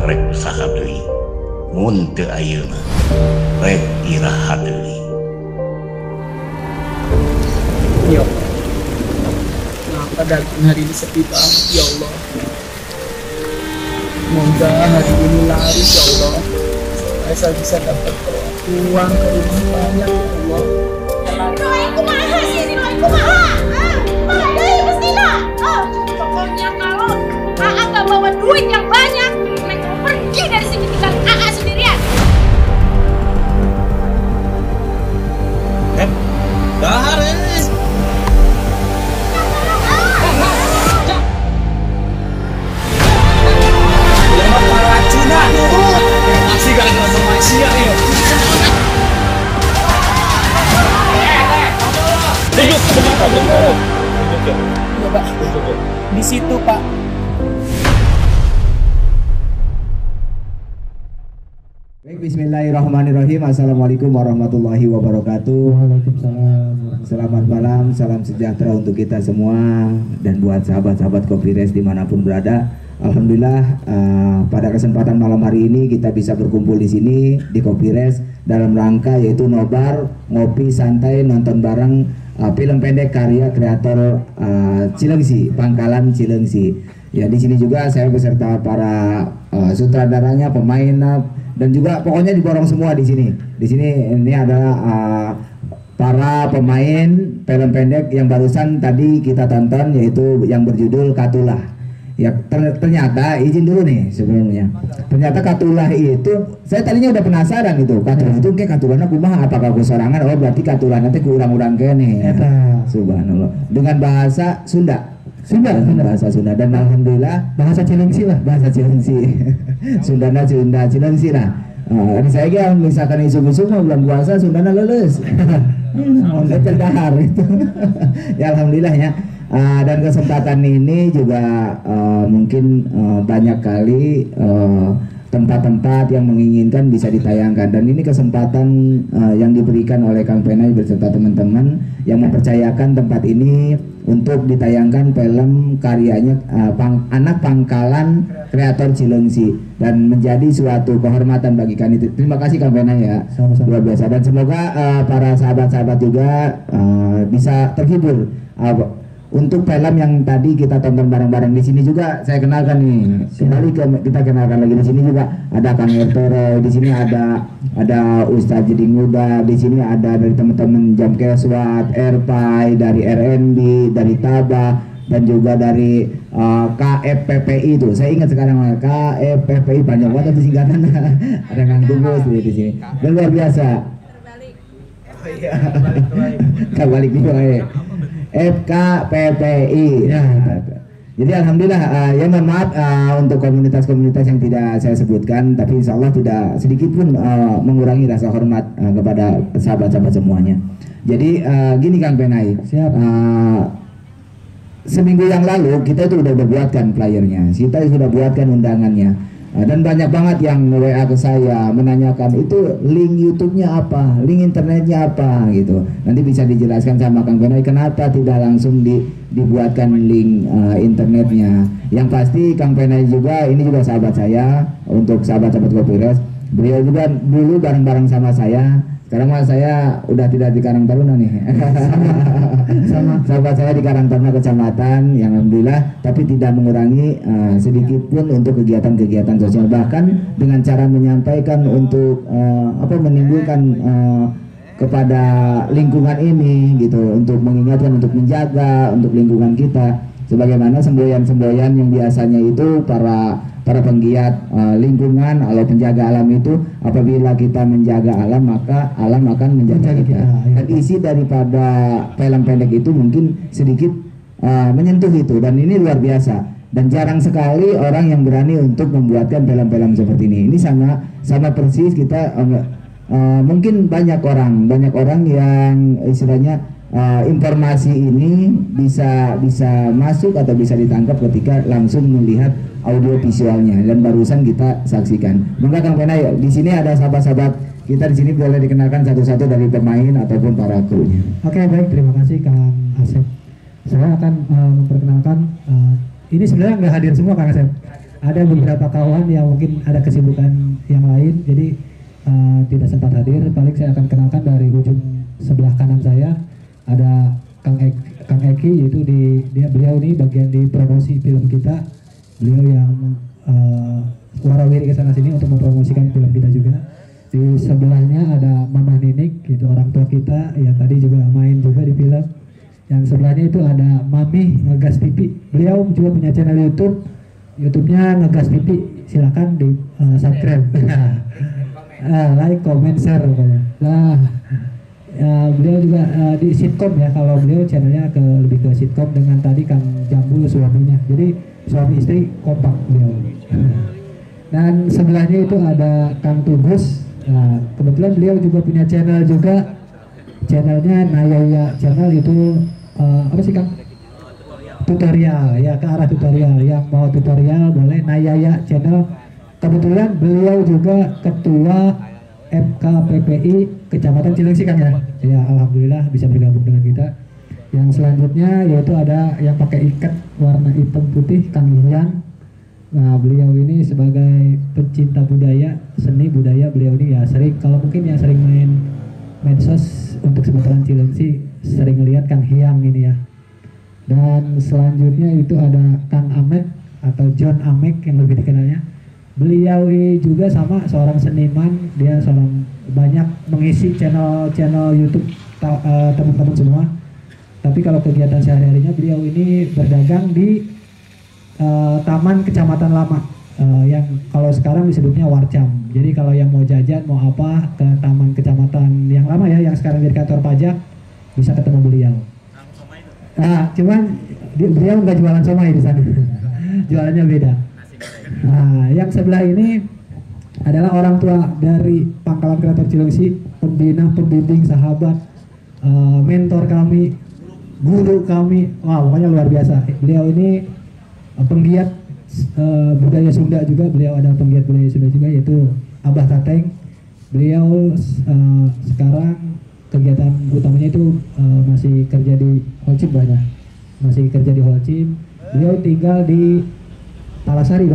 rek usaha deui. Mun teu ayeuna rek iraha deui. Ya Allah, kenapa daging hari ini sepi banget ya Allah. Semoga hari ini laris ya Allah, supaya saya bisa dapat uang ke rumah banyak ya Allah. Doain kumaha sih ini, doain kumaha? Kumaha deui mestina? Pokoknya kalau AA gak bawa duit yang banyak, Neng mau pergi dari sini tinggal AA sendirian. Dahar ini. Racunan. Masih gara-gara sama Asia nih. Duduk. Ya Pak, di situ Pak. Baik, bismillahirrahmanirrahim. Assalamualaikum warahmatullahi wabarakatuh. Waalaikumsalam. Selamat malam, salam sejahtera untuk kita semua dan buat sahabat-sahabat Kopires dimanapun berada. Alhamdulillah pada kesempatan malam hari ini kita bisa berkumpul di sini di Kopires dalam rangka yaitu nobar, ngopi santai, nonton bareng film pendek karya kreator Cilengsi, Pangkalan Cilengsi. Ya, di sini juga saya beserta para sutradaranya, pemain dan juga pokoknya diborong semua di sini. Di sini ini adalah para pemain film pendek yang barusan tadi kita tonton yaitu yang berjudul Katulah. Ya ternyata izin dulu nih sebelumnya. Ternyata Katulah itu saya tadinya udah penasaran itu. Katulah itu kayak Katulahna kumaha apakah ku sorangan? Oh berarti Katulah nanti ku urang-urang kene. Subhanallah. Dengan bahasa Sunda. Bahasa Sunda dan alhamdulillah bahasa Cilengsi lah, bahasa Cilengsi. Sundana Sunda Cilengsi lah. Ini saya kira misalkan isu-isu bulan puasa Sundana lulus. Mau terdahar itu. Ya alhamdulillah ya. Dan kesempatan ini juga mungkin banyak kali tempat-tempat yang menginginkan bisa ditayangkan dan ini kesempatan yang diberikan oleh Kang Penai beserta teman-teman yang mempercayakan tempat ini untuk ditayangkan film karyanya anak Pangkalan kreator Cilengsi dan menjadi suatu kehormatan bagi kami. Terima kasih Kang Penai ya, luar biasa dan semoga para sahabat-sahabat juga bisa terhibur. Untuk film yang tadi kita tonton bareng-bareng di sini juga saya kenalkan nih. Kembali kita kenalkan lagi di sini juga ada Kang Ertoro, di sini ada Ustadz Jadi Muda, di sini ada dari teman-teman Jam Keswat, Erpai, dari RNB, dari Taba dan juga dari KFPPI itu. Saya ingat sekarang KFPPI banyak banget itu singkatan. Ada Kang Tunggu di sini. Dan luar biasa. Kembali FKPPI. Ya. Jadi alhamdulillah ya mohon maaf untuk komunitas-komunitas yang tidak saya sebutkan, tapi insya Allah tidak sedikit pun mengurangi rasa hormat kepada sahabat-sahabat semuanya. Jadi gini Kang Penai, seminggu yang lalu kita itu udah buatkan flyernya, kita sudah buatkan undangannya. Dan banyak banget yang WA ke saya menanyakan itu link YouTube-nya apa, link internetnya apa gitu. Nanti bisa dijelaskan sama Kang Penai kenapa tidak langsung dibuatkan link internetnya. Yang pasti Kang Penai juga ini juga sahabat saya, untuk sahabat-sahabat Kopires. Beliau juga dulu bareng-bareng sama saya. Sekarang mah saya udah tidak di Karang Taruna nih. Sama sahabat saya di Karang Taruna Kecamatan yang alhamdulillah tapi tidak mengurangi sedikit pun untuk kegiatan-kegiatan sosial, bahkan dengan cara menyampaikan untuk menimbulkan kepada lingkungan ini gitu, untuk mengingatkan, untuk menjaga untuk lingkungan kita, sebagaimana semboyan-semboyan yang biasanya itu para penggiat lingkungan atau penjaga alam itu, apabila kita menjaga alam maka alam akan menjaga kita. Dan isi daripada film pendek itu mungkin sedikit menyentuh itu, dan ini luar biasa dan jarang sekali orang yang berani untuk membuatkan film-film seperti ini. Ini sama persis kita mungkin banyak orang yang istilahnya informasi ini bisa masuk atau bisa ditangkap ketika langsung melihat audio visualnya dan barusan kita saksikan. Maka Kang Penai di sini ada sahabat-sahabat kita di sini boleh dikenalkan satu-satu dari pemain ataupun para krunya. Oke, baik, terima kasih Kang Asep. Saya akan memperkenalkan ini sebenarnya nggak hadir semua Kang Asep. ada beberapa kawan yang mungkin ada kesibukan yang lain, jadi tidak sempat hadir. Paling saya akan kenalkan dari ujung sebelah kanan saya ada Kang Eki, yaitu beliau ini bagian di promosi film kita. Beliau yang warawiri ke sana sini untuk mempromosikan film kita juga. Di sebelahnya ada Mama Ninik, itu orang tua kita yang tadi juga main juga di film. Yang sebelahnya itu ada Mami Ngegas TV. Beliau juga punya channel YouTube-nya Ngegas TV. Silakan di subscribe. Like, comment, share pokoknya. Nah, beliau juga di sitkom ya. Kalau beliau channelnya lebih ke sitkom dengan tadi Kang Jambul suaminya. Jadi suami istri kompak beliau. Dan sebelahnya itu ada Kang Tubus. Nah, kebetulan beliau juga punya channel juga. Channelnya Nayaya channel itu apa sih Kang? Tutorial ya, ke arah tutorial. Yang mau tutorial boleh Nayaya channel. Kebetulan beliau juga ketua FKPPI Kecamatan Cilengsi Kang ya. Ya alhamdulillah bisa bergabung dengan kita. Yang selanjutnya yaitu ada yang pakai ikat warna hitam putih Kang Hian. Nah, beliau ini sebagai pencinta budaya, seni budaya, beliau ini ya sering, kalau mungkin ya sering main medsos untuk seputaran Cilengsi, sering lihat Kang Hiang ini ya. Dan selanjutnya itu ada Kang Amek atau John Amek yang lebih dikenalnya. Beliau ini juga sama seorang seniman, dia seorang banyak mengisi channel YouTube teman-teman semua. Tapi kalau kegiatan sehari-harinya beliau ini berdagang di Taman Kecamatan Lama, yang kalau sekarang disebutnya Warcam. Jadi kalau yang mau jajan mau apa ke Taman Kecamatan yang lama ya, yang sekarang jadi kantor pajak, bisa ketemu beliau. Nah, cuman beliau nggak jualan somai di sana, jualannya beda. Nah, yang sebelah ini adalah orang tua dari Pangkalan Kreator Cilengsi, pembina, pembimbing, sahabat, mentor kami, guru kami. Wah, pokoknya luar biasa. Beliau ini penggiat budaya Sunda juga. Beliau ada penggiat budaya Sunda juga, yaitu Abah Tateng. Beliau sekarang kegiatan utamanya itu masih kerja di Holcim banyak, masih kerja di Holcim. Beliau tinggal di Palasari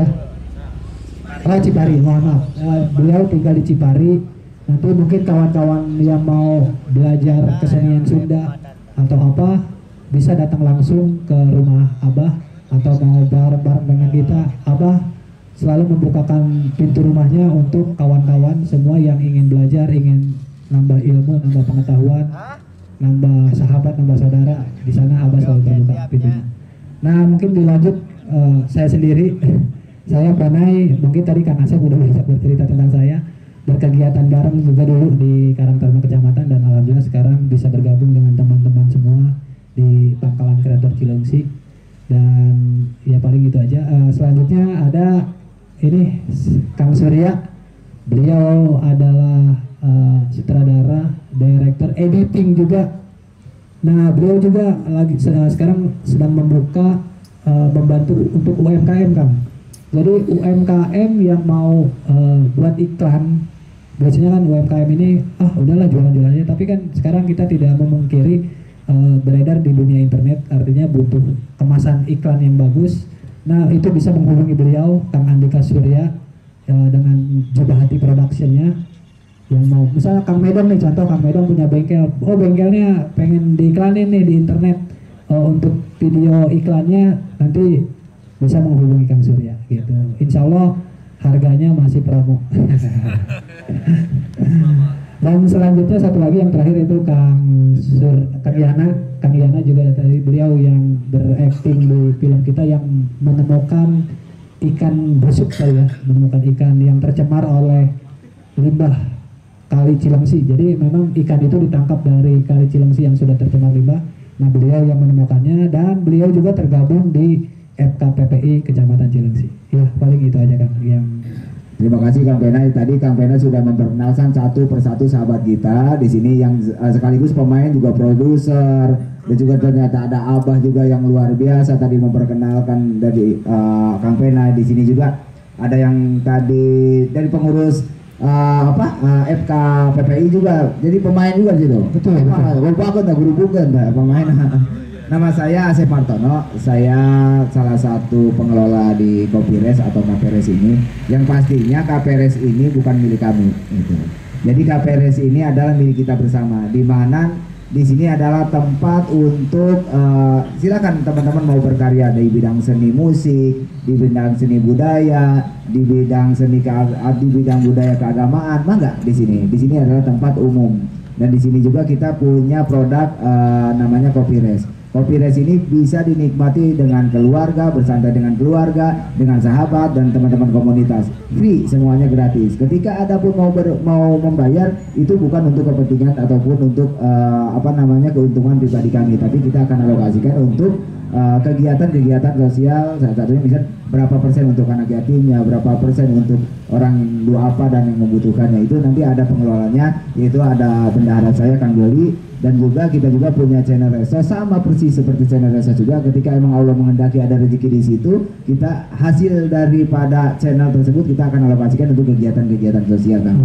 Cipari, mohon maaf. Beliau tinggal di Cipari. Nanti mungkin kawan-kawan yang mau belajar kesenian Sunda atau apa bisa datang langsung ke rumah Abah, atau mau bareng-bareng dengan kita. Abah selalu membukakan pintu rumahnya untuk kawan-kawan semua yang ingin belajar, ingin nambah ilmu, nambah pengetahuan, nambah sahabat, nambah saudara. Di sana Abah selalu terbuka pintunya. Nah, mungkin dilanjut saya sendiri. Saya Pranay, mungkin tadi Kang Asep udah banyak bercerita tentang saya, berkegiatan bareng juga dulu di Karangtaruna Kecamatan, dan alhamdulillah sekarang bisa bergabung dengan teman-teman semua di Pangkalan Kreator Cilengsi. Dan ya paling itu aja. Selanjutnya ada ini Kang Surya. Beliau adalah sutradara, director, editing juga. Nah, beliau juga lagi sekarang sedang membuka membantu untuk UMKM Kang. Jadi UMKM yang mau buat iklan, biasanya kan UMKM ini udahlah jualan-jualan aja, tapi kan sekarang kita tidak memungkiri beredar di dunia internet, artinya butuh kemasan iklan yang bagus. Nah, itu bisa menghubungi beliau, Kang Andika Surya, dengan Jubah Hati Productionnya. Yang mau, misalnya Kang Medan nih, contoh Kang Medan punya bengkel, bengkelnya pengen diiklanin nih di internet, untuk video iklannya nanti bisa menghubungi Kang Surya gitu. Insya Allah harganya masih promo. Dan selanjutnya satu lagi yang terakhir itu Kang Yana juga tadi, beliau yang berakting di film kita, yang menemukan ikan busuk ya, menemukan ikan yang tercemar oleh limbah Kali Cilengsi. Jadi memang ikan itu ditangkap dari Kali Cilengsi yang sudah tercemar limbah. Nah, beliau yang menemukannya, dan beliau juga tergabung di FKPPI Kecamatan Cilengsi. Ya, paling itu aja Kang yang. Terima kasih Kang Pena. Tadi Kang Pena sudah memperkenalkan satu persatu sahabat kita di sini yang sekaligus pemain juga produser, dan juga ternyata ada Abah juga yang luar biasa tadi memperkenalkan dari Kang Pena. Di sini juga ada yang tadi dari pengurus FKPPI juga, jadi pemain juga gitu. Betul. Lupa aku tak guru bukan pemain. Nama saya Asep Martono, saya salah satu pengelola di Kopires atau KPRS ini. Yang pastinya KPRS ini bukan milik kami. Gitu. Jadi KPRS ini adalah milik kita bersama, di mana di sini adalah tempat untuk silakan teman-teman mau berkarya di bidang seni musik, di bidang seni budaya, di bidang di bidang budaya keagamaan, mangga di sini. Di sini adalah tempat umum. Dan di sini juga kita punya produk namanya Kopires. Kopires ini bisa dinikmati dengan keluarga, bersantai dengan keluarga, dengan sahabat dan teman-teman komunitas. Free, semuanya gratis. Ketika ada pun mau membayar, itu bukan untuk kepentingan ataupun untuk keuntungan pribadi kami, tapi kita akan alokasikan untuk kegiatan-kegiatan sosial. Salah satunya bisa berapa persen untuk anak yatimnya, berapa persen untuk orang duafa dan yang membutuhkannya. Itu nanti ada pengelolanya, yaitu ada bendahara saya Kang Joli. Dan juga kita juga punya channel Resa, sama persis seperti channel Resa juga. Ketika emang Allah menghendaki ada rezeki di situ, kita hasil daripada channel tersebut kita akan alokasikan untuk kegiatan-kegiatan sosial, Kang.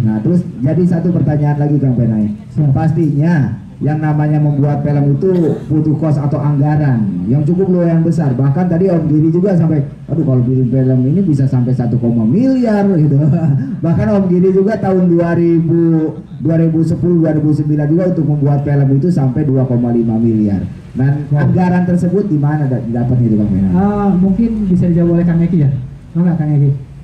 Nah, terus jadi satu pertanyaan lagi, Kang Penai. Pastinya yang namanya membuat film itu butuh kos atau anggaran yang cukup lumayan besar. Bahkan tadi Om Giri juga sampai, aduh kalau bikin film ini bisa sampai 1, miliar gitu. Bahkan Om Giri juga tahun 2010-2009 juga untuk membuat film itu sampai 2,5 miliar. Dan anggaran tersebut di mana dapat itu, Bang Mena? Mungkin bisa dijawab oleh Kang Eki ya. Mana Kang Eki?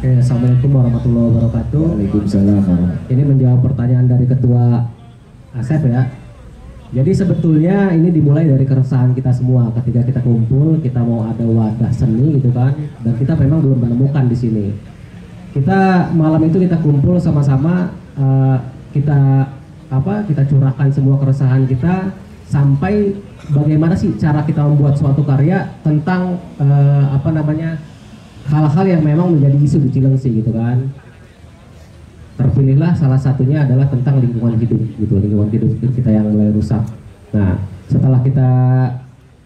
Assalamualaikum warahmatullahi wabarakatuh. Waalaikumsalam. Ini menjawab pertanyaan dari Ketua Asep ya. Jadi sebetulnya ini dimulai dari keresahan kita semua ketika kita kumpul, kita mau ada wadah seni gitu kan, dan kita memang belum menemukan di sini. Kita malam itu kita kumpul sama-sama, kita curahkan semua keresahan kita sampai bagaimana sih cara kita membuat suatu karya tentang hal-hal yang memang menjadi isu di Cilengsi gitu kan. Terpilihlah salah satunya adalah tentang lingkungan hidup gitu, lingkungan hidup kita yang mulai rusak. Nah, setelah kita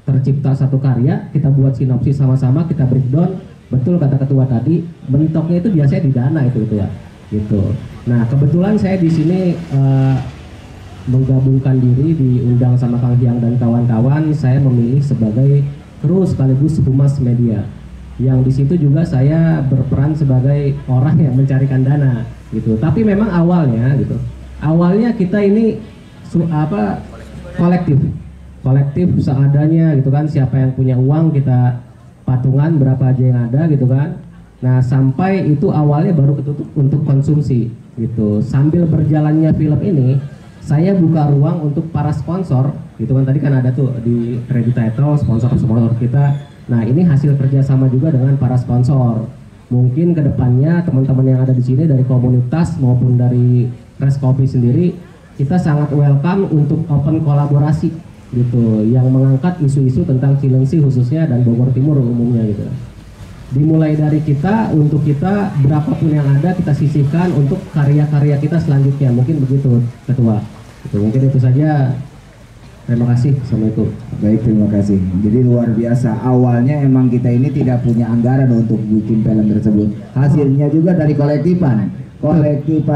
tercipta satu karya, kita buat sinopsis sama-sama, kita breakdown, betul kata ketua tadi, bentuknya itu biasanya di dana itu ya, gitu. Nah, kebetulan saya di sini menggabungkan diri, diundang sama Kang Hyang dan kawan-kawan, saya memilih sebagai kru sekaligus humas media. Yang di situ juga saya berperan sebagai orang yang mencarikan dana gitu. Tapi memang awalnya kita ini kolektif seadanya gitu kan. Siapa yang punya uang kita patungan berapa aja yang ada gitu kan. Nah, sampai itu awalnya baru ketutup untuk konsumsi gitu. Sambil berjalannya film ini, saya buka ruang untuk para sponsor gitu kan. Tadi kan ada tuh di credit title sponsor kita. Nah, ini hasil kerjasama juga dengan para sponsor. Mungkin kedepannya teman-teman yang ada di sini dari komunitas maupun dari Res Kopi sendiri, kita sangat welcome untuk open kolaborasi gitu, yang mengangkat isu-isu tentang Cilengsi khususnya dan Bogor Timur umumnya gitu. Dimulai dari kita, untuk kita berapapun yang ada kita sisihkan untuk karya-karya kita selanjutnya. Mungkin begitu, Ketua. Gitu, mungkin itu saja. Terima kasih. Assalamualaikum. Baik, terima kasih. Jadi luar biasa. Awalnya emang kita ini tidak punya anggaran untuk bikin film tersebut. Hasilnya juga dari kolektifan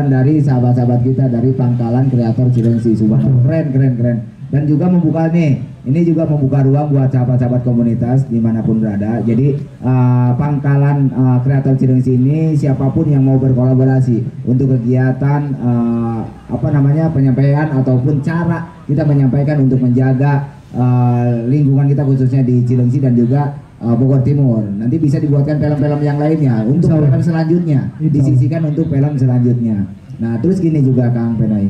dari sahabat-sahabat kita dari Pangkalan Kreator Cilengsi. Subhanallah, keren. Dan juga membuka ini juga membuka ruang buat sahabat-sahabat komunitas dimanapun berada. Jadi Pangkalan Kreator Cilengsi ini siapapun yang mau berkolaborasi untuk kegiatan penyampaian ataupun cara kita menyampaikan untuk menjaga lingkungan kita khususnya di Cilengsi dan juga Bogor Timur. Nanti bisa dibuatkan film-film yang lainnya untuk film selanjutnya, disisikan untuk film selanjutnya. Nah, terus gini juga Kang Penai,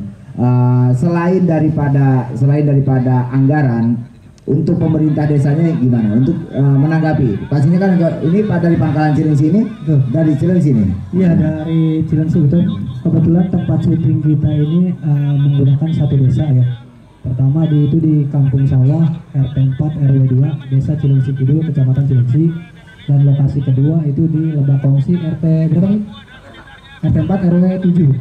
selain daripada anggaran, untuk pemerintah desanya gimana untuk menanggapi? Pastinya kan ini dari Pangkalan Cilengsi ini, dari Cilengsi ini. Iya, dari Cilengsi betul. Kebetulan tempat syuting kita ini menggunakan satu desa ya. Pertama itu di Kampung Sawah, RT 4 RW 2, Desa Cilengsi Kidul, Kecamatan Cilengsi. Dan lokasi kedua itu di Lebak Kongsi, RT berapa nih? RT 4 RW 7.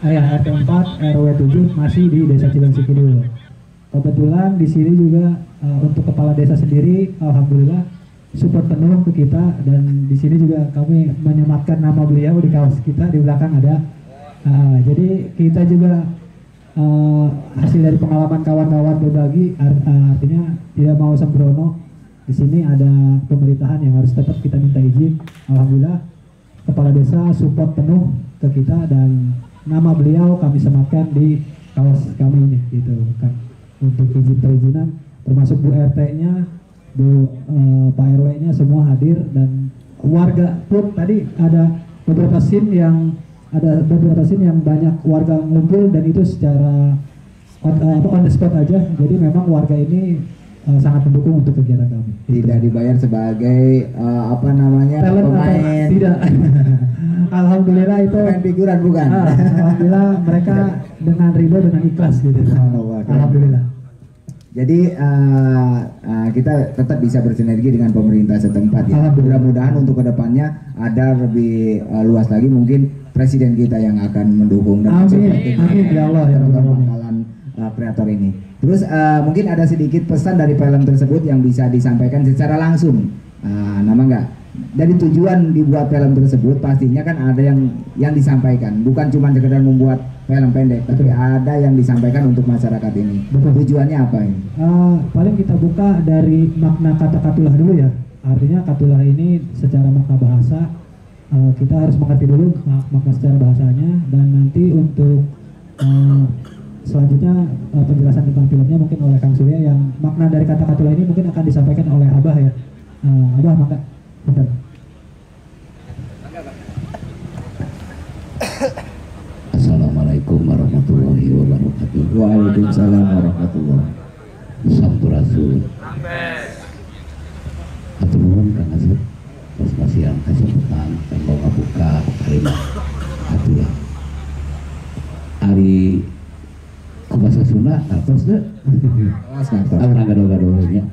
RT 4 RW 7 masih di Desa Cilengsi Kidul. Kebetulan di sini juga untuk kepala desa sendiri, alhamdulillah support penuh ke kita, dan di sini juga kami menyematkan nama beliau di kaos kita, di belakang ada Jadi kita juga hasil dari pengalaman kawan-kawan berbagi, artinya tidak mau sembrono. Di sini ada pemerintahan yang harus tetap kita minta izin. Alhamdulillah kepala desa support penuh ke kita dan nama beliau kami sematkan di kawas kami ini gitu kan, untuk izin perizinan, termasuk Bu RT-nya, Pak RW-nya semua hadir, dan warga pun tadi ada beberapa scene yang banyak warga ngumpul, dan itu secara on the spot aja. Jadi memang warga ini sangat mendukung untuk kegiatan kami. Tidak dibayar sebagai pemain. Tidak. Alhamdulillah itu pemain figuran bukan. Alhamdulillah mereka dengan ridho, dengan ikhlas gitu. Alhamdulillah. Jadi kita tetap bisa bersinergi dengan pemerintah setempat ya. Mudah-mudahan untuk kedepannya ada lebih luas lagi, mungkin presiden kita yang akan mendukung dan amin ya Allah ya bakalan kreator ini. Terus mungkin ada sedikit pesan dari film tersebut yang bisa disampaikan secara langsung. Nama enggak? Dari tujuan dibuat film tersebut pastinya kan ada yang disampaikan, bukan cuma sekedar membuat film pendek, tapi ada yang disampaikan untuk masyarakat ini. Tujuannya apa ini? Paling kita buka dari makna kata katulah dulu ya. Artinya katulah ini secara makna bahasa kita harus mengerti dulu makna secara bahasanya, dan nanti untuk selanjutnya penjelasan tentang filmnya mungkin oleh Kang Surya. Yang makna dari kata katulah ini mungkin akan disampaikan oleh Abah ya. Abah, maka bentar. Assalamualaikum warahmatullahi wabarakatuh. Waalaikumsalam warahmatullahi wabarakatuh. Sampurasun. Atur nuhun Kang Asep. Pas masih yang kesempatan tembok ngabuka kalimat atuh ya. Ari kubasa Sunda atos deh. Orang gado-gadonya.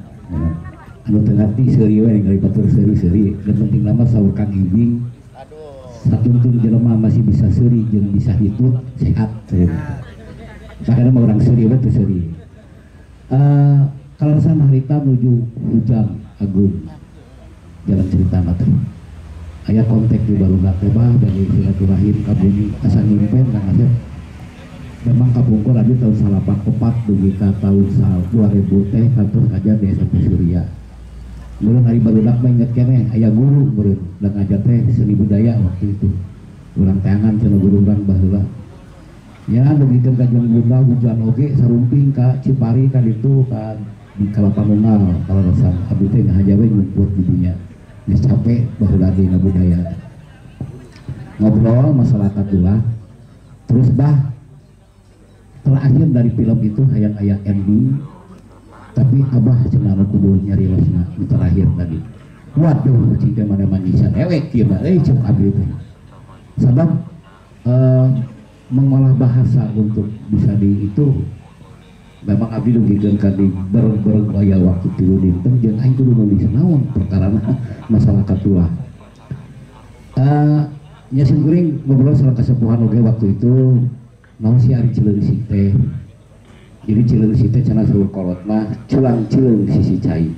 Anu teu ngarti seuri we ningali batur seuri-seuri, dan penting lama saur Kang Ibing. Satuntun jelema masih bisa seuri jeung bisa hitut sehat. Makanya mah orang seuri we teu seuri. Kalau sama harita menuju Hujang Agung. Jalan cerita mati. Aya kontak di Barudak teh bah bagi silaturahim ka bumi asa ngimpen Kang Asep. Memang kapungkur abi tahun 84 dugi ka tahun 2000 teh kantor ngajar di SMP Surya. Meureun hari barudak mah inget keneh aya guru meureun da ngajar teh seni budaya waktu itu. Urang teangan cenah guru urang baheula. Ya dugikeun ka jeung bunda hujan oge sarumping ka Cipari ka ditu ka di Kalapanunggal kalarosan abdi teh ngahaja we ngumpul di dinya. Geus capek baheula dina budaya. Ngobrol masalah katulah. Terus bah terakhir dari film itu hayang aya ending, tapi Abah cenah kudu nyari losna di terakhir tadi. Waduh, cinta mana manisan ewek kieu mah euy cek abdi teh. Sabab mengolah bahasa untuk bisa di itu memang abdi dugikeun ka di bereng aya waktu 3 dinten jeung aing kudu nulis naon perkarana masalah katulah. Nya singkuring ngobrol salah kasepuhan oge waktu itu. Mau si ari Cileungsik teh. Jadi Cileungsik teh cenah saur kolot mah culang Cileung sisi cai.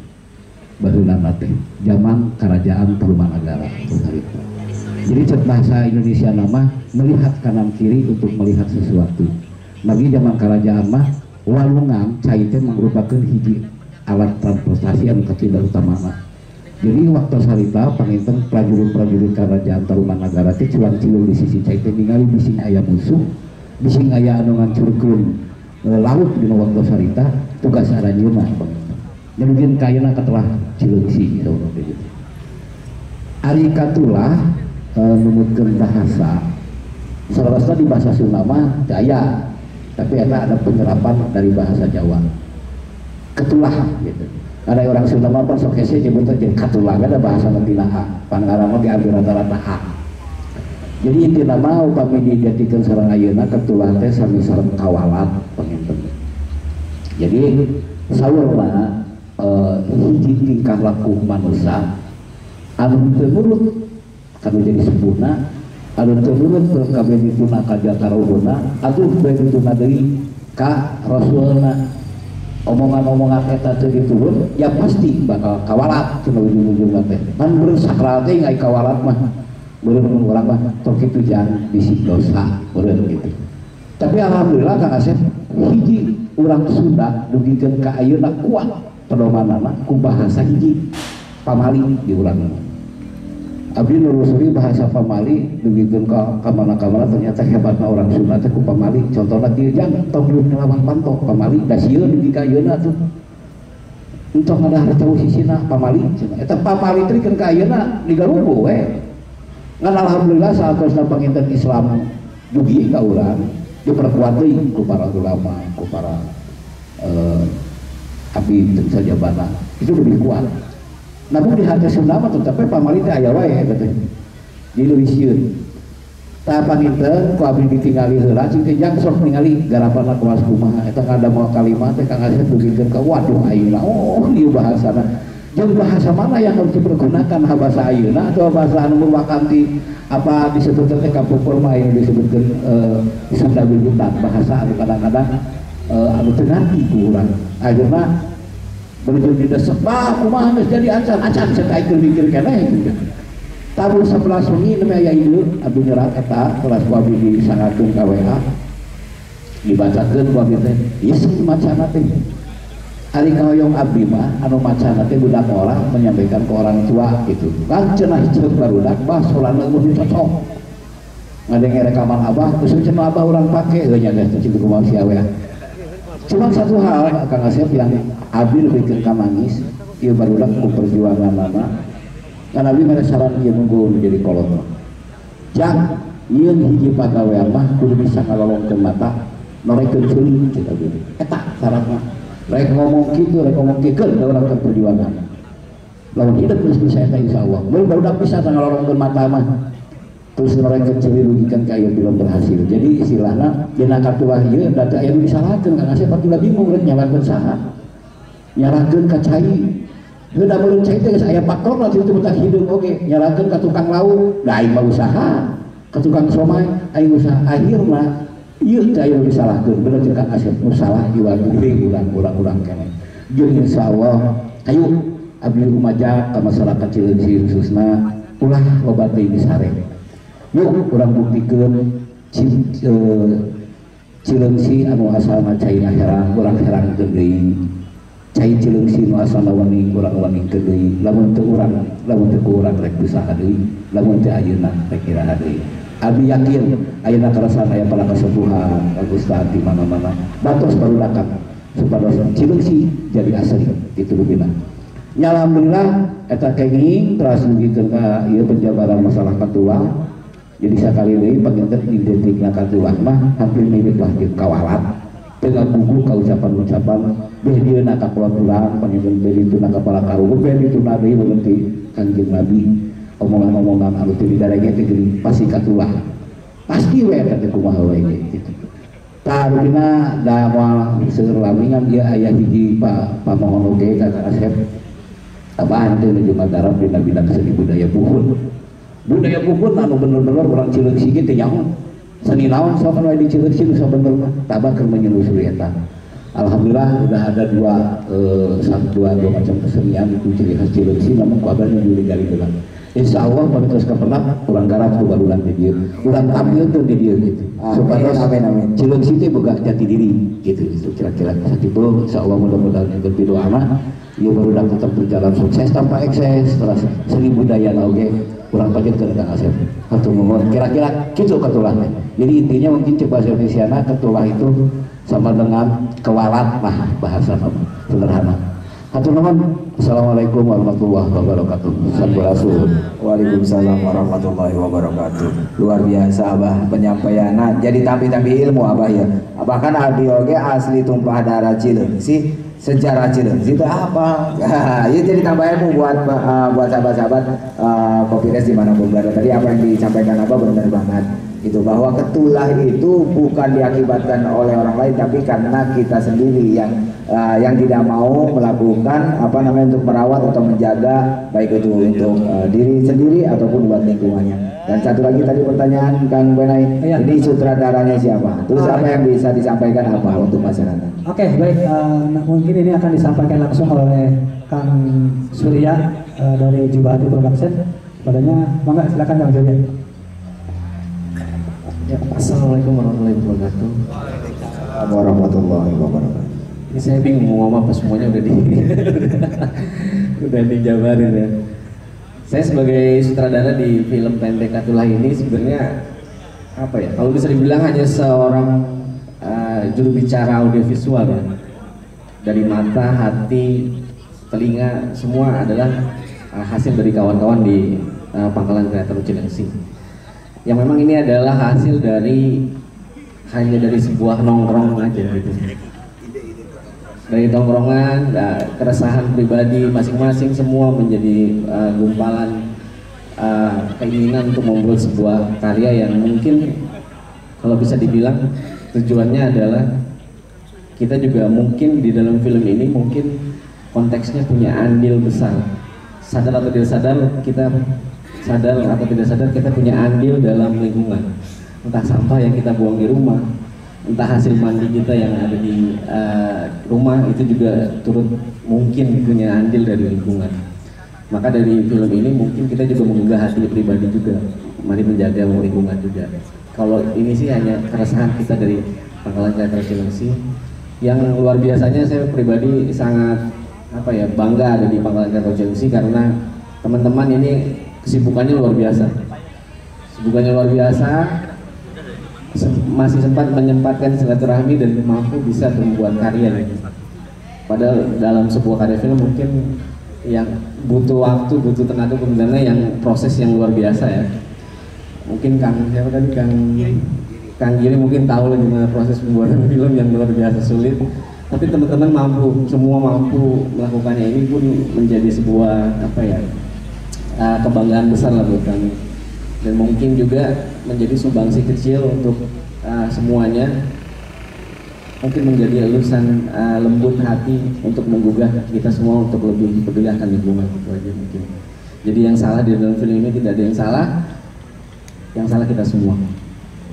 Baheula teh zaman kerajaan Tarumanagara harita. Jadi cek bahasa Indonesia nama melihat kanan kiri untuk melihat sesuatu. Bagi zaman kerajaan mah walungan cai teh merupakan hiji alat transportasi anu katindak utamana. Jadi waktu sarita panginten prajurit-prajurit kerajaan Tarumanagara teh culang Cileung di sisi cai teh ningali bising aya musuh. Bising aya anu ngancurkeun laut dina waktu sarita tugas aranjeunna nyelugin kayana katelah Cileungsi gitu. Ari katulah numutkeun bahasa sarasna di bahasa Sunda mah teu aya, tapi ada penyerapan dari bahasa Jawa. Ketulah gitu. Ada orang Sunda mah sok hese nyebutna jeung katulah, ada bahasa tina pangarana mah diambil rata-rata A. Jadi inti nama upami diidentikan sareng ayeuna ketulah teh sami sareng kawalat panginten. Jadi saurna hiji tingkah laku manusia anu teu nurut kanu jadi sepuhna, anu teu nurut ka benituna ka jataruhuna, atuh benituna deui ka rasulna. Omongan-omongan eta teu diturun ya pasti bakal kawalat cenah ujung-ujungna teh. Pan bersakral teh ngai kawalat mah. Beureun urang mah tok kitu jangan bisi dosa beureun gitu. Tapi alhamdulillah Kang Asep hiji urang Sunda dugikeun ka ayeuna kuat pedomanana ku bahasa hiji pamali di urang. Abdi nelusuri bahasa pamali dugikeun ka mana-mana ternyata hebatna urang Sunda teh ku pamali. Contohna dieu jang tong ngelawan pantok pamali da sieun di ka ayeuna tuh. Untuk ada tahu sisina pamali eta pamali teh kan ka ayeuna digalugu we. Ngan alhamdulillah saat terusna panginten Islam dugi ka urang diperkuat deui ku para ulama, ku para abdi sajabana itu lebih kuat. Namun di hati Sunda mah tetep pamali teh aya wae katanya. Di Luisieun. Tah panginten ku abdi ditinggali heula cing teh jang sok ningali garapanna kuas kumaha eta kada moal kalimat teh Kang Asep dugikeun ka waduh ayeuna oh ieu bahasana. Jeung bahasa mana yang harus dipergunakan bahasa ayeuna atau bahasa anu wakanti apa disebutkeun teh kapupur mah yang disebutkeun di Sunda bibutan bahasa anu kadang-kadang anu teu ngarti ku urang. Ayeuna bener didesek bah kumaha geus jadi acan ceuk aing mikir keneh gitu. Tahun 11 wengi nemeh aya induk abdi nyerat eta kelas ku abdi disangakeun ka WA. Dibacakeun ku abdi teh ieu macana teh. Ari kahoyong abdi mah anu macana teh budak orang menyampaikan ke orang tua gitu. Kan cenah ceuk barudak bah soalna mun cocok. Ngadenge rekaman abah geus cenah abah urang pake nya geus citu kumaha sia we. Cuma satu hal Kang Asep yang abdi lebih ke nangis ieu barudak ku perjuanganna. Kan abdi mere saran ieu munggu menjadi kolot. Jak ieu hiji pagawean mah kudu bisa ngalolongkeun mata norekeun ceuling cita abdi. Eta syaratna. Rek ngomong gitu, rek ngomong kikeun da urang keur perjuangan. Lamun hidup geus bisa eta insyaallah. Mun barudak bisa ngalorongkeun mata mah. Terus mereka ceri rugikan ka ieu belum berhasil. Jadi istilahna dina katulah ieu da teu aya nu disalahkeun Kang Asep patulah bingung rek nyalakeun saha. Nyalakeun ka cai. Heuh da meureun cai teh geus aya faktorna situ betah hideung oge. Nyalakeun ka tukang lauk, da aing mah usaha. Ka tukang somai aing usaha. Akhirna ieu teh aya disalahkeun bener jeung Kang Asep nu salah iwal geuning urang-urang keneh. Jeung insyaallah ayo abdi rumaja ka masyarakat Cileungsi khususna ulah loba teuing disare. Yuk urang buktikeun Cileungsi anu asalna caina herang urang herangkeun deui. Cai Cileungsi nu asalna wening urang weningkeun deui. Lamun teu urang rek usaha deui, lamun teu ayeuna rek iraha deui. Abi yakin ayeuna karasan aya pala kasepuhan Agustan di mana-mana batos barudakan supados Cileungsi jadi asli itu rubina. Nya alhamdulillah eta kenging teras nugikeun ka ieu penjabaran masalah katulah. Jadi sakali deui panginten identikna katulah mah hampir mirip lah jeung kawalat. Teu gugu ka ucapan-ucapan beh dieuna ka pulang panginten beh dituna ka pala karuhun beh dituna deui beunti Kanjeng Nabi. Omongan-omongan anu teu didarege teh pasti katulah. Pasti we eta teh kumaha we gitu. Tah rupina da moal seueur lamingan ieu aya hiji pamohon oge ka Kang Asep. Tambahan teh nuju madarab dina bidang seni budaya Buhun. Budaya Buhun anu bener-bener urang Cileungsi ge teh nyaho. Seni naon sok anu aya di Cileungsi nu sabenerna tabah keur menyelusuri eta. Alhamdulillah udah ada dua macam kesenian itu ciri khas Cileungsi namun ku abah nu digali heula. Insya Allah pada terus kepenap kurang garap tuh barulan di dia kurang tampil tuh di dia gitu supaya Cileungsi teh boga jati diri gitu kira-kira sakitu. Insya Allah mudah-mudahan yang berdoa mah ieu barudak tetap berjalan sukses tanpa ekses terus seni budaya oge kurang pajeutkeun Kang Asep hatur nuhun kira-kira kitu katulahna. Jadi intinya mungkin coba Indonesiana katulah itu sama dengan kewalat lah bahasa sederhana. Hatur nuhun. Assalamualaikum warahmatullahi wabarakatuh. Sampurasun. Waalaikumsalam warahmatullahi wabarakatuh. Luar biasa Abah penyampaianna. Jadi tampi-tampi ilmu Abah ya. Abah kan abdi oge asli tumpah darah Cileungsi, sejarah Cileungsi itu apa? Ya jadi tambah ilmu buat sahabat-sahabat Kopires dimanapun berada. Tadi apa yang disampaikan Abah benar banget. Itu bahwa ketulah itu bukan diakibatkan oleh orang lain tapi karena kita sendiri yang tidak mau melakukan untuk merawat atau menjaga baik itu untuk diri sendiri ataupun buat lingkungannya. Dan satu lagi tadi pertanyaan Kang Benai, ini sutradaranya siapa? Terus apa yang bisa disampaikan apa untuk masyarakat? Oke, baik. Mungkin ini akan disampaikan langsung oleh Kang Surya dari Jubahati Production. Padanya, mangga silakan Kang Surya. Ya, Assalamualaikum warahmatullahi wabarakatuh. Warahmatullahi wabarakatuh. Ini saya bingung mau ngomong apa, semuanya udah udah dijabarin ya. Saya sebagai sutradara di film pendek Katulah ini sebenarnya apa ya? Kalau bisa dibilang hanya seorang juru bicara audiovisual ya. Dari mata, hati, telinga semua adalah hasil dari kawan-kawan di Pangkalan Kreator Cilengsi. Yang memang ini adalah hasil hanya dari sebuah nongkrong aja gitu. Dari tongkrongan, keresahan pribadi masing-masing semua menjadi gumpalan keinginan untuk membuat sebuah karya yang mungkin kalau bisa dibilang tujuannya adalah kita juga mungkin di dalam film ini mungkin konteksnya punya andil besar. Sadar atau tidak sadar, kita punya andil dalam lingkungan. Entah sampah yang kita buang di rumah, entah hasil mandi kita yang ada di rumah, itu juga turut mungkin punya andil dari lingkungan. Maka dari film ini mungkin kita juga menggugah hati pribadi juga, mari menjaga lingkungan juga. Kalau ini sih hanya keresahan kita dari Pangkalan Kreator Cilengsi, yang luar biasanya saya pribadi sangat bangga ada di Pangkalan Kreator Cilengsi karena teman-teman ini kesibukannya luar biasa. Masih sempat menyempatkan silaturahmi dan mampu bisa membuat karya lagi. Padahal dalam sebuah karya film mungkin yang butuh waktu, butuh tenaga sebenarnya yang proses yang luar biasa ya. Mungkin Kang Giri mungkin tahu lah gimana proses pembuatan film yang luar biasa sulit. Tapi teman-teman semua mampu melakukannya, ini pun menjadi sebuah kebanggaan besar lah buat kami. Dan mungkin juga menjadi sumbangsi kecil untuk semuanya, mungkin menjadi elusan lembut hati untuk menggugah kita semua untuk lebih peduli akan lingkungan, itu aja mungkin. Jadi yang salah di dalam film ini tidak ada yang salah kita semua.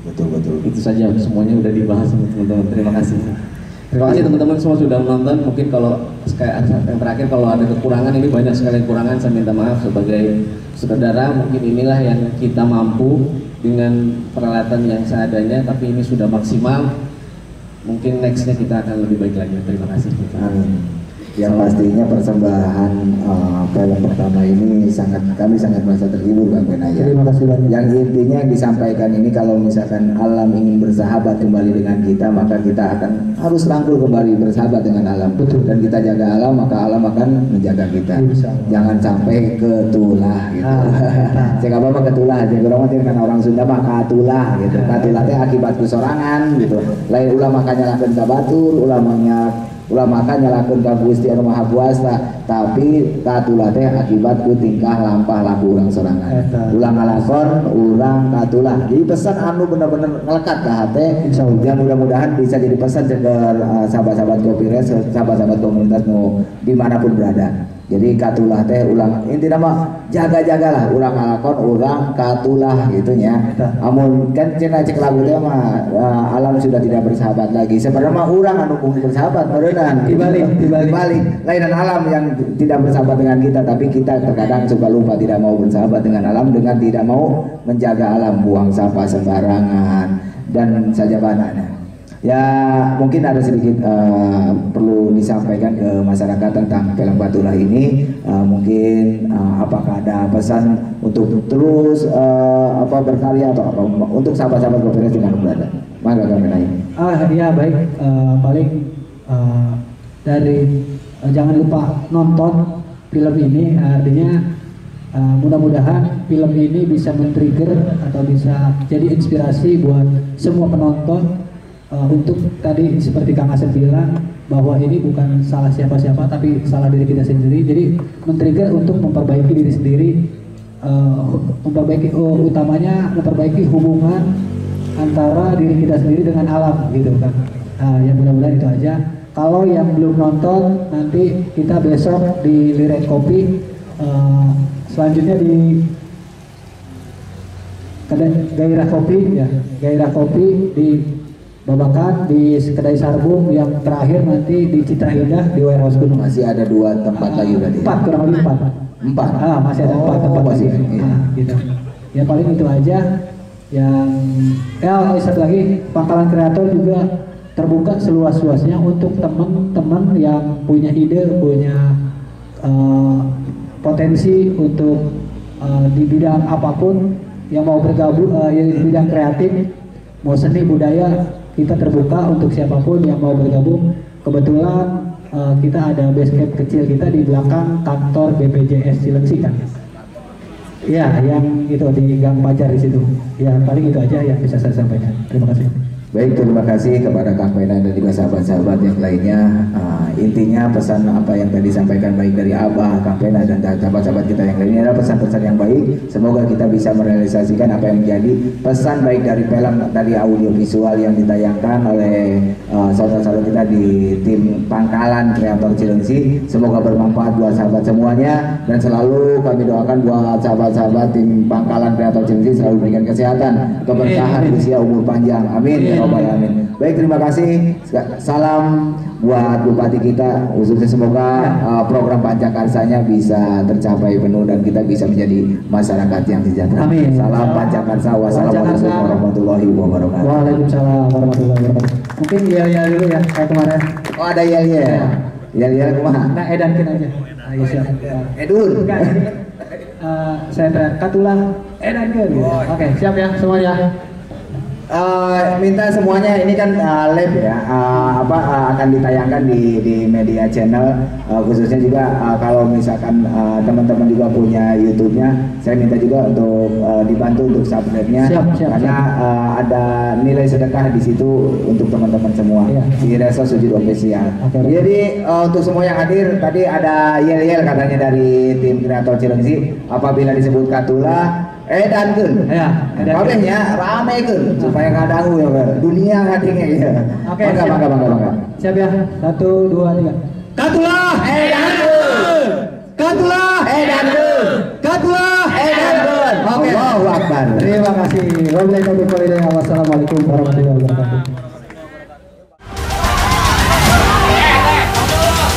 Betul. Itu saja, semuanya udah dibahas sama teman-teman. Terima kasih teman-teman semua sudah menonton. Mungkin kalau yang terakhir kalau ada kekurangan, ini banyak sekali kekurangan, saya minta maaf sebagai sutradara. Mungkin inilah yang kita mampu dengan peralatan yang seadanya, tapi ini sudah maksimal. Mungkin nextnya kita akan lebih baik lagi. Terima kasih. Yang pastinya persembahan film pertama ini kami sangat merasa terhibur Bang Benaya. Terima kasih banyak. Yang intinya disampaikan ini, kalau misalkan alam ingin bersahabat kembali dengan kita, maka kita akan harus rangkul kembali bersahabat dengan alam. Betul. Dan kita jaga alam, maka alam akan menjaga kita. Jangan sampai ketulah gitu. Jika apa ketulah, jadi orang Sunda mah katulah gitu. Katulah teh akibat kesorangan gitu. Lain ulama nyalakeun ka batur, ulama kan nyalakeun ka Gusti Anu Maha Kuasa, tapi katulah teh akibat ku tingkah lampah laku urang sorangan. Ulang ngalakon, urang katulah. Jadi pesan anu bener-bener ngelekat ka hate. Insyaallah mudah-mudahan bisa jadi pesan ceger sahabat-sahabat Kopires, sahabat-sahabat komunitas nu dimanapun berada. Jadi katulah teh ulang inti nama jaga-jagalah urang ngalakon, urang katulah gitunya. Amun kan cenah cek lagu teh mah alam sudah tidak bersahabat lagi. Sebenarnya mah urang anu kudu bersahabat berenang. Dibalik. Lainan alam yang tidak bersahabat dengan kita, tapi kita terkadang suka lupa tidak mau bersahabat dengan alam dengan tidak mau menjaga alam, buang sampah sembarangan dan saja banana. Ya mungkin ada sedikit perlu disampaikan ke masyarakat tentang film Katulah ini. Mungkin apakah ada pesan untuk terus berkarya atau apa untuk sahabat-sahabat Kopires di mana berada? Mangga kami naik. Ya baik, paling dari jangan lupa nonton film ini, artinya mudah-mudahan film ini bisa men-trigger atau bisa jadi inspirasi buat semua penonton. Untuk tadi seperti Kang Asep bilang bahwa ini bukan salah siapa-siapa tapi salah diri kita sendiri. Jadi men-trigger untuk memperbaiki diri sendiri, utamanya memperbaiki hubungan antara diri kita sendiri dengan alam gitu kan. Yang mudah-mudahan itu aja. Kalau yang belum nonton, nanti kita besok di Liret Kopi, selanjutnya di Gairah Kopi ya, Gairah Kopi di Babakan di Kedai Sarbung, yang terakhir nanti di Citra Indah di Warehouse Gunung. Masih ada 2 tempat lagi berarti. 4, kurang lebih 4. 4. Masih ada 4 tempat masih. lagi. Iya. Gitu. Ya paling itu aja. Yang satu lagi, Pangkalan Kreator juga terbuka seluas-luasnya untuk teman-teman yang punya ide, punya potensi untuk di bidang apapun yang mau bergabung di bidang kreatif, mau seni budaya, kita terbuka untuk siapapun yang mau bergabung. Kebetulan kita ada base camp kecil kita di belakang kantor BPJS Cilengsi kan. Ya, yang itu di Gang Pajar di situ. Ya, paling itu aja yang bisa saya sampaikan. Terima kasih. Baik, terima kasih kepada Kang Pena dan juga sahabat-sahabat yang lainnya. Intinya pesan apa yang tadi disampaikan baik dari Abah, Kang Pena dan sahabat-sahabat kita yang lainnya adalah pesan-pesan yang baik. Semoga kita bisa merealisasikan apa yang menjadi pesan baik dari film tadi, audio visual yang ditayangkan oleh saudara-saudara kita di tim Pangkalan Kreator Cilengsi. Semoga bermanfaat buat sahabat semuanya, dan selalu kami doakan buat sahabat-sahabat tim Pangkalan Kreator Cilengsi selalu berikan kesehatan, keberkahan, usia umur panjang. Amin ya Rabbal alamin. Baik, terima kasih. Salam buat Bupati kita, khususnya semoga program Pancakarsanya bisa tercapai penuh dan kita bisa menjadi masyarakat yang sejahtera. Amin. Salam Pancakarsa. Wassalamualaikum warahmatullahi wabarakatuh. Waalaikumsalam warahmatullahi wabarakatuh. Mungkin ya dulu ya, kayak kemarin. Oh, ada ya. Ya kumaha? Nah, edankin aja. Ayo siap. Edun. Saya teriak katulah edankin. Oke, siap ya semuanya. Minta semuanya, ini kan live ya, akan ditayangkan di media channel, khususnya juga kalau misalkan teman-teman juga punya YouTube-nya, saya minta juga untuk dibantu untuk subscribe-nya, karena ada nilai sedekah di situ untuk teman-teman semua. Di Reso Sujud Official. Jadi untuk semua yang hadir tadi ada yel-yel katanya dari tim Kreator Cilengsi, apabila disebut katulah edankeun. Ya, kabehnya ramekeun supaya ngadangu ya, dunia ngadenge ya. Oke, bangga. Siap ya. 1 2 3. Katulah edankeun. Katulah edankeun. Katulah edankeun. Oke. Allahu Akbar. Terima kasih. Wabillahi taufiq wal hidayah. Wassalamualaikum warahmatullahi wabarakatuh.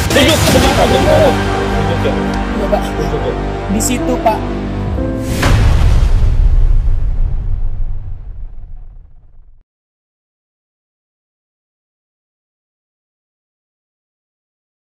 Duduk sebentar. Di situ Pak